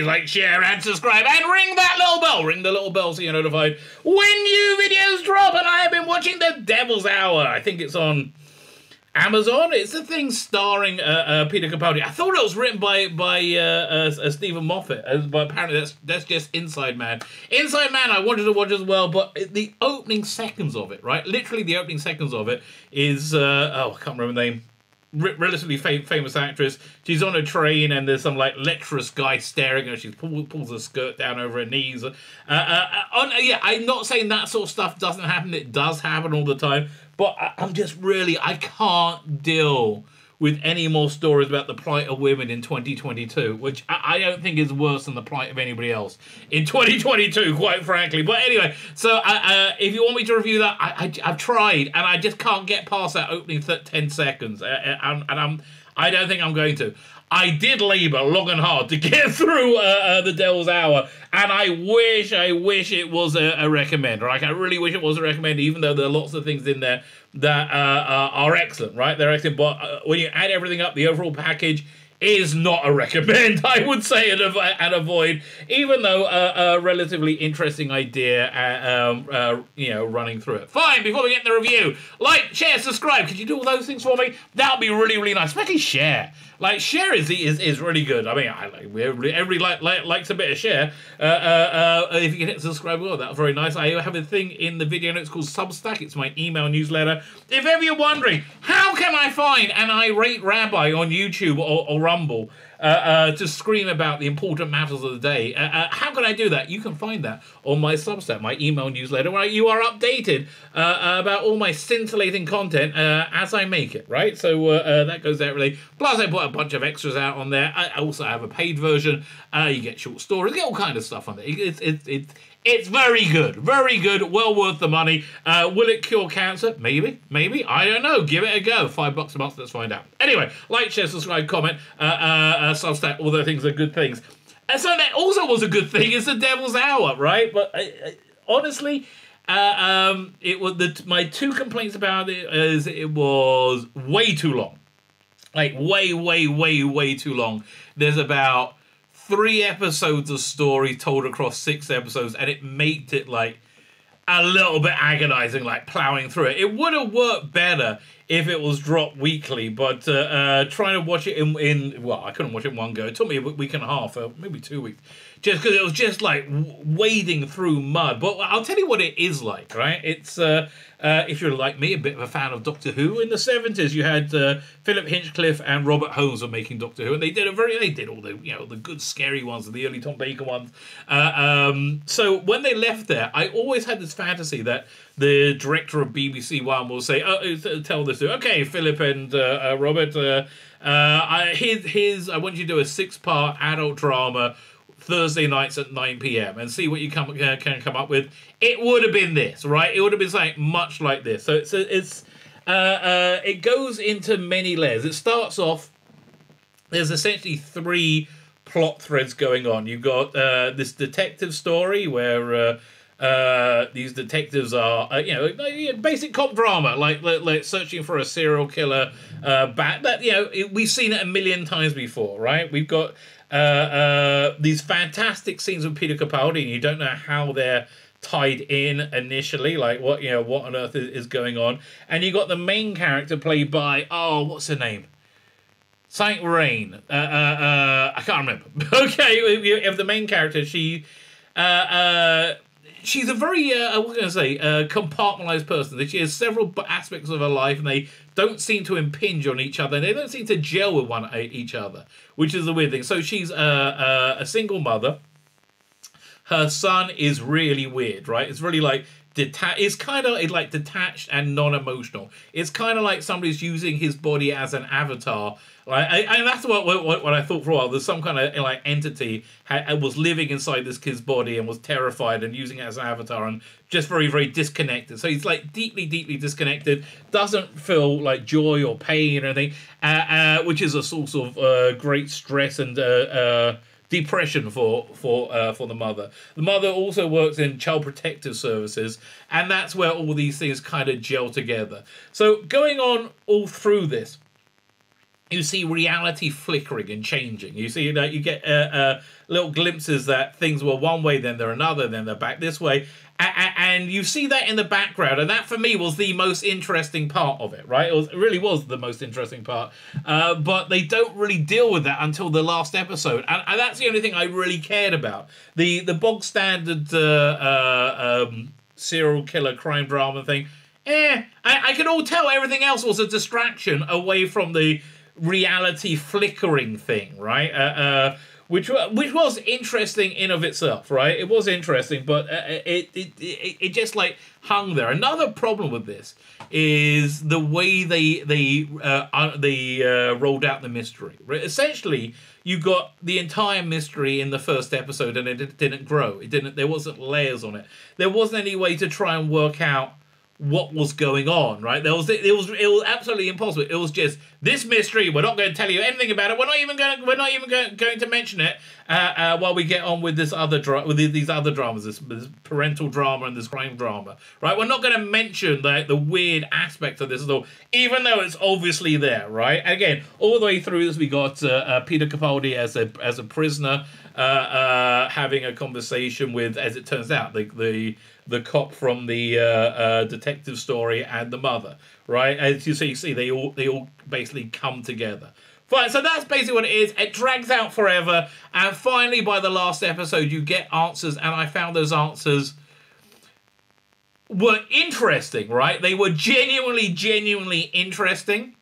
please like, share, and subscribe, and ring that little bell. Ring the little bell so you're notified when new videos drop. And I have been watching The Devil's Hour. I think it's on Amazon. It's the thing starring Peter Capaldi. I thought it was written by Stephen Moffat, but apparently that's just Inside Man. Inside Man I wanted to watch as well, but the opening seconds of it, right? Literally the opening seconds of it is, I can't remember the name. Relatively famous actress. She's on a train and there's some like lecherous guy staring at her. She pulls her skirt down over her knees. Yeah, I'm not saying that sort of stuff doesn't happen. It does happen all the time. But I'm just really, I can't deal with any more stories about the plight of women in 2022, which I don't think is worse than the plight of anybody else in 2022, quite frankly. But anyway, so if you want me to review that, I've tried, and I just can't get past that opening 10 seconds, and I don't think I'm going to. I did labour long and hard to get through The Devil's Hour, and I wish it was a recommend. Like, I really wish it was a recommend, even though there are lots of things in there that are excellent, right? They're excellent, but when you add everything up, the overall package is not a recommend, I would say, and avoid, even though a relatively interesting idea, running through it. Fine, before we get the review, like, share, subscribe. Could you do all those things for me? That would be really, really nice, especially share. Like, share is really good. I mean, everybody likes a bit of share. If you can hit subscribe, well, that's very nice. I have a thing in the video notes called Substack. It's my email newsletter. If ever you're wondering, how can I find an irate rabbi on YouTube or Rumble to scream about the important matters of the day, how can I do that? You can find that on my Substack, my email newsletter, where you are updated about all my scintillating content as I make it, right? So that goes out really. Plus, I put a bunch of extras out on there. I also have a paid version. You get short stories, get all kind of stuff on there. It's very good, well worth the money. Will it cure cancer? Maybe, I don't know. Give it a go. $5 a month, let's find out. Anyway, like, share, subscribe, comment, Substack, all those things are good things. And so that also was a good thing, is The Devil's Hour, right? But honestly, it was my two complaints about it is it was way too long. Like, way too long. There's about 3 episodes of story told across 6 episodes, and it made it like a little bit agonizing, like plowing through it. It would have worked better if it was dropped weekly, but trying to watch it well, I couldn't watch it in one go. It took me a week and a half, maybe 2 weeks, just because it was just like wading through mud. But I'll tell you what it is like, right? It's if you're like me, a bit of a fan of Doctor Who. In the 70s, you had Philip Hinchcliffe and Robert Holmes were making Doctor Who, and they did all the the good scary ones and the early Tom Baker ones. So when they left there, I always had this fantasy that the director of BBC One will say, tell this to, okay, Philip and Robert, I want you to do a 6-part adult drama Thursday nights at 9 p.m. and see what you can come up with. It would have been this, right? It would have been something much like this. So it goes into many layers. It starts off, there's essentially 3 plot threads going on. You've got this detective story where these detectives are, basic cop drama, like searching for a serial killer. We've seen it a million times before, right? We've got these fantastic scenes with Peter Capaldi, and you don't know how they're tied in initially, like what on earth is going on. And you got the main character played by, what's her name? Saint Rain. I can't remember. Okay, of the main character, she's a very, compartmentalized person. That she has several aspects of her life, and they don't seem to impinge on each other. They don't seem to gel with each other, which is the weird thing. So she's a single mother. Her son is really weird, right? It's really like it's kind of like detached and non-emotional. It's kind of like somebody's using his body as an avatar. And that's what I thought for a while. There's some kind of like entity was living inside this kid's body and was terrified and using it as an avatar and just very, very disconnected. So he's like deeply, deeply disconnected. Doesn't feel like joy or pain or anything, which is a source of great stress and depression for the mother. The mother also works in child protective services, and that's where all these things kind of gel together. So going on all through this, you see reality flickering and changing. You see that you get little glimpses that things were one way, then they're another, then they're back this way. And you see that in the background, and that for me was the most interesting part of it, right? It really was the most interesting part. But they don't really deal with that until the last episode, and that's the only thing I really cared about. The bog standard serial killer crime drama thing. I could all tell everything else was a distraction away from the reality flickering thing, right? Which was interesting in of itself, right? It was interesting, but it just like hung there. Another problem with this is the way they rolled out the mystery. Right? Essentially, you got the entire mystery in the first episode, and it didn't grow. It didn't. There wasn't layers on it. There wasn't any way to try and work out what was going on, right? It was absolutely impossible. It was just this mystery. We're not going to tell you anything about it. We're not even going to mention it while we get on with these other dramas, this parental drama and this crime drama, right? We're not going to mention the weird aspect of this at all, even though it's obviously there, right? And again, all the way through this, we got Peter Capaldi as a prisoner having a conversation with, as it turns out, the cop from the detective story and the mother, right? As you see, they all basically come together. Fine, so that's basically what it is. It drags out forever, and finally, by the last episode, you get answers, and I found those answers were interesting, right? They were genuinely interesting,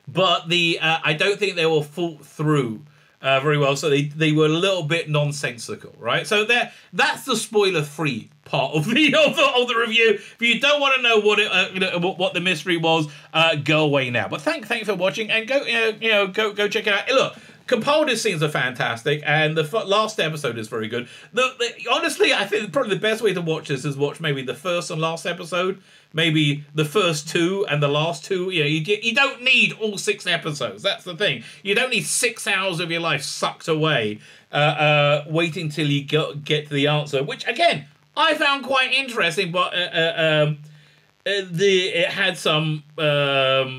but I don't think they were thought through very well, so they were a little bit nonsensical, right? So that's the spoiler-free part of the review. If you don't want to know what the mystery was, go away now. But thank you for watching, and go check it out. Look, Capaldi's scenes are fantastic, and the last episode is very good. Honestly, I think probably the best way to watch this is watch maybe the first and last episode, maybe the first two and the last two. You don't need all 6 episodes. That's the thing. You don't need 6 hours of your life sucked away waiting till you get to the answer, which again I found quite interesting, but it had some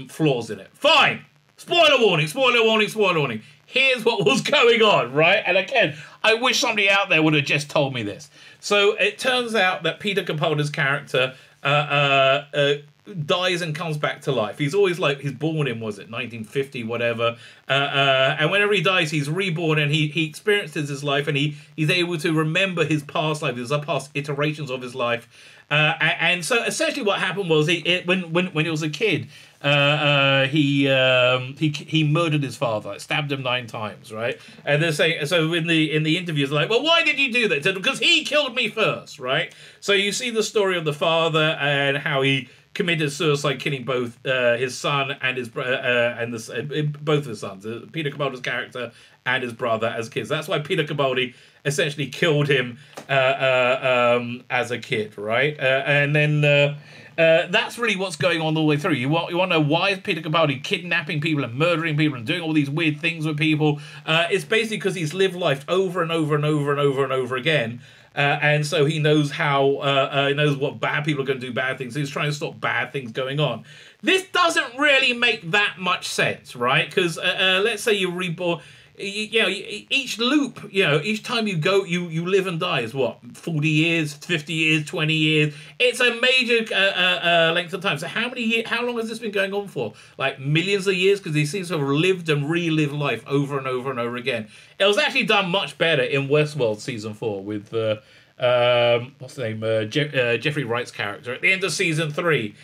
flaws in it. Fine. Spoiler warning. Here's what was going on, right? And again, I wish somebody out there would have just told me this. So it turns out that Peter Capaldi's character dies and comes back to life. He's always he's born in, was it 1950, whatever. And whenever he dies, he's reborn, and he experiences his life, and he's able to remember his past life, his past iterations of his life. And so essentially what happened was when he was a kid, he murdered his father, stabbed him 9 times, right? And they're saying, so in the interviews, like, well, why did you do that? He said, because he killed me first, right? So you see the story of the father and how he committed suicide, killing both his son and his both of his sons, Peter Capaldi's character and his brother as kids. That's why Peter Capaldi essentially killed him as a kid, right? And then that's really what's going on all the way through. You want to know why is Peter Capaldi kidnapping people and murdering people and doing all these weird things with people? It's basically because he's lived life over and over again. And so he knows he knows what bad people are going to do bad things. So he's trying to stop bad things going on. This doesn't really make that much sense, right? Because let's say you're reborn. Each loop, each time you go, you live and die is what, 40 years, 50 years, 20 years. It's a major length of time. So how long has this been going on for? Like millions of years, because he seems to have lived and relived life over and over again. It was actually done much better in Westworld season 4 with what's the name, Jeffrey Wright's character. At the end of season 3,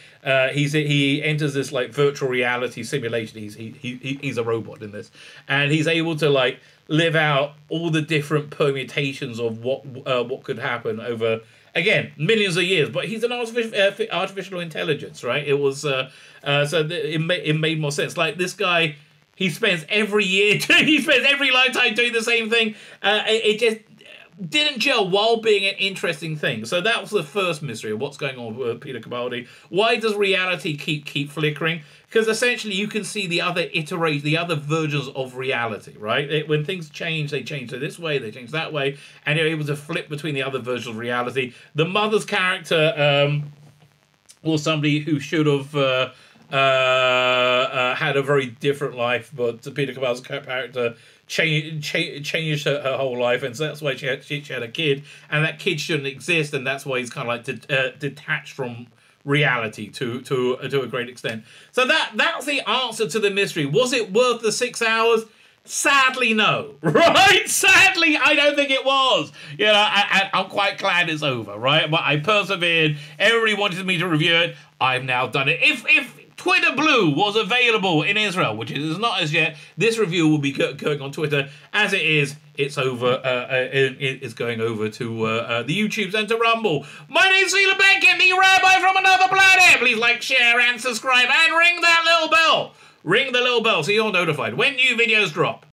he enters this virtual reality simulation. He's a robot in this, and he's able to live out all the different permutations of what could happen over, again, millions of years. But he's an artificial intelligence, right? It was so it made more sense. Like this guy, he spends every lifetime doing the same thing. It just didn't gel while being an interesting thing. So that was the first mystery of what's going on with Peter Capaldi. Why does reality keep flickering? Because essentially you can see the other the other versions of reality, right? When things change, they change to this way, they change that way, and you're able to flip between the other versions of reality. The mother's character was somebody who should have had a very different life, but Peter Capaldi's character changed her whole life, and so that's why she had a kid, and that kid shouldn't exist, and that's why he's kind of like detached from reality to a great extent. So that's the answer to the mystery. Was it worth the 6 hours? Sadly, no. Right? Sadly, I don't think it was. You know, I'm quite glad it's over, right? But I persevered. Everybody wanted me to review it. I've now done it. If Twitter Blue was available in Israel, which it is not as yet, this review will be going on Twitter. As it is, it's over. It's going over to the YouTubes and to Rumble. My name's Tzvi Lebetkin, the Rabbi from another planet. Please like, share, and subscribe, and ring that little bell. Ring the little bell so you're notified when new videos drop.